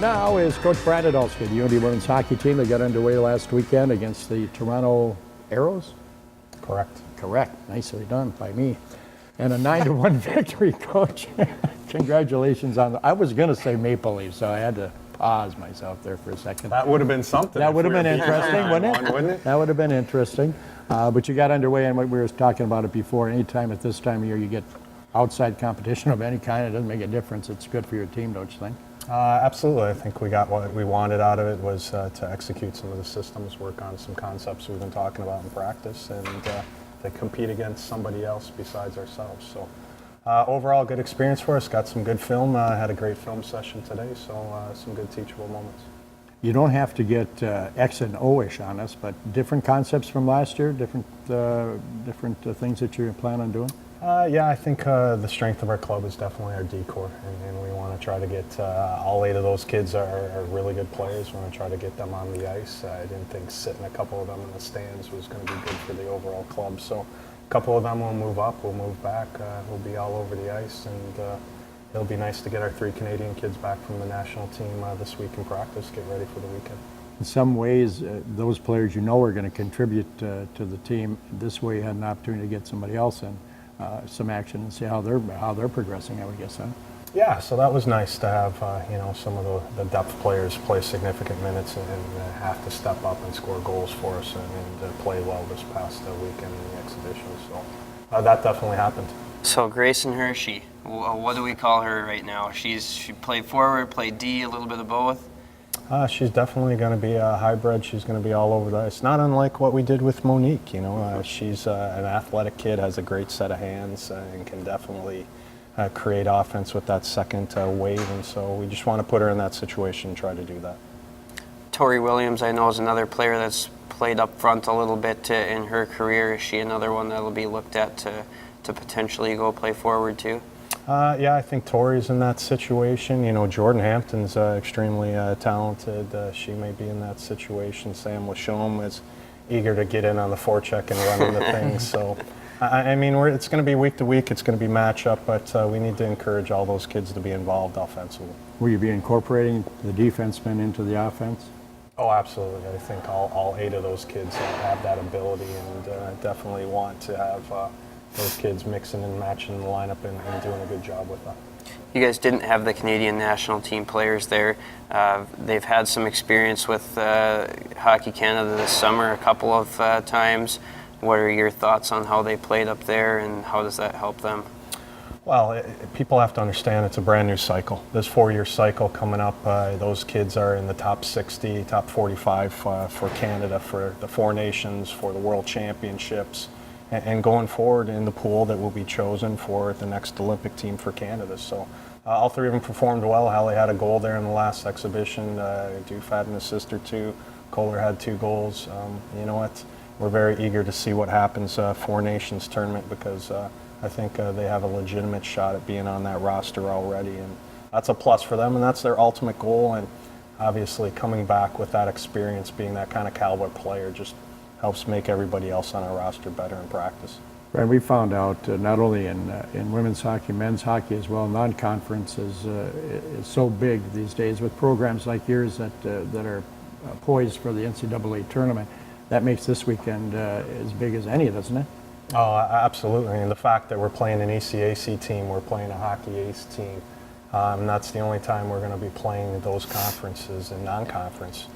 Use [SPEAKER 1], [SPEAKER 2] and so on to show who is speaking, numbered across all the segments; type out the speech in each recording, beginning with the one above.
[SPEAKER 1] now is Coach Brian Idalski, the UND women's hockey team that got underway last weekend against the Toronto Arrows.
[SPEAKER 2] Correct.
[SPEAKER 1] Correct. Nicely done by me. And a 9-1 victory, Coach. Congratulations on I was going to say Maple Leafs, so I had to pause myself there for a second.
[SPEAKER 2] That would have been something.
[SPEAKER 1] That would have been interesting,
[SPEAKER 2] wouldn't it?
[SPEAKER 1] That would have been interesting. But you got underway, and we were talking about it before. Anytime at this time of year you get outside competition of any kind, it doesn't make a difference. It's good for your team, don't you think?
[SPEAKER 2] Absolutely. I think we got what we wanted out of it was to execute some of the systems, work on some concepts we've been talking about in practice, and to compete against somebody else besides ourselves. So overall, good experience for us. Got some good film. Had a great film session today, so some good teachable moments.
[SPEAKER 1] You don't have to get X and O-ish on us, but different concepts from last year, different things that you plan on doing?
[SPEAKER 2] Yeah, I think the strength of our club is definitely our D-core, and we want to try to get all 8 of those kids are really good players. We want to try to get them on the ice. I didn't think sitting a couple of them in the stands was going to be good for the overall club. So a couple of them will move up, we'll move back, we'll be all over the ice, and it'll be nice to get our 3 Canadian kids back from the national team this week in practice, get ready for the weekend.
[SPEAKER 1] In some ways, those players you know are going to contribute to the team. This way you had an opportunity to get somebody else in. Some action and see how they're progressing, I would guess, huh?
[SPEAKER 2] Yeah, so that was nice to have some of the depth players play significant minutes and have to step up and score goals for us and play well this past weekend in the exhibition. So that definitely happened.
[SPEAKER 3] So Grayson Hershey, what do we call her right now? She played forward, played D, a little bit of both.
[SPEAKER 2] She's definitely going to be a hybrid. She's going to be all over the ice. Not unlike what we did with Monique. She's an athletic kid, has a great set of hands, and can definitely create offense with that second wave. And so we just want to put her in that situation and try to do that.
[SPEAKER 3] Tori Williams, I know, is another player that's played up front a little bit in her career. Is she another one that'll be looked at to potentially go play forward too?
[SPEAKER 2] Yeah, I think Tori's in that situation. Jordan Hampton's extremely talented. She may be in that situation. Sam Lachaume is eager to get in on the forecheck and run into things. So, it's going to be week to week. It's going to be matchup, but we need to encourage all those kids to be involved offensively.
[SPEAKER 1] Will you be incorporating the defensemen into the offense?
[SPEAKER 2] Oh, absolutely. I think all 8 of those kids have that ability, and definitely want to have those kids mixing and matching the lineup and doing a good job with that.
[SPEAKER 3] You guys didn't have the Canadian national team players there. They've had some experience with Hockey Canada this summer a couple of times. What are your thoughts on how they played up there, and how does that help them?
[SPEAKER 2] Well, people have to understand it's a brand new cycle. This 4-year cycle coming up, those kids are in the top 60, top 45 for Canada, for the 4 nations, for the World Championships, and going forward in the pool that will be chosen for the next Olympic team for Canada. So all 3 of them performed well. Hallie had a goal there in the last exhibition. Doof had an assist or 2. Kohler had 2 goals. You know what? We're very eager to see what happens 4 Nations tournament, because I think they have a legitimate shot at being on that roster already. And that's a plus for them, and that's their ultimate goal. And obviously coming back with that experience, being that kind of caliber player, just helps make everybody else on our roster better in practice.
[SPEAKER 1] Right, we found out not only in women's hockey, men's hockey as well, non-conference is so big these days with programs like yours that are poised for the NCAA tournament. That makes this weekend as big as any, doesn't it?
[SPEAKER 2] Oh, absolutely. And the fact that we're playing an ECAC team, we're playing a Hockey Ace team, that's the only time we're going to be playing those conferences and non-conference.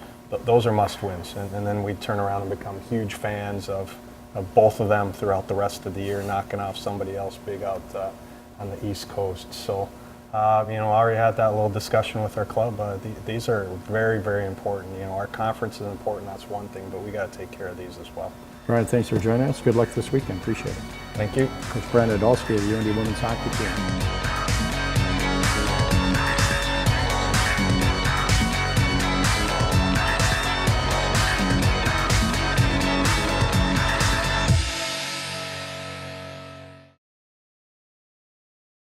[SPEAKER 2] Those are must-wins, and then we turn around and become huge fans of both of them throughout the rest of the year, knocking off somebody else big out on the East Coast. So, I already had that little discussion with our club. These are very, very important. Our conference is important, that's one thing, but we got to take care of these as well.
[SPEAKER 1] Brian, thanks for joining us. Good luck this weekend. Appreciate it.
[SPEAKER 2] Thank you.
[SPEAKER 1] Coach Brian Idalski of the UND women's hockey team.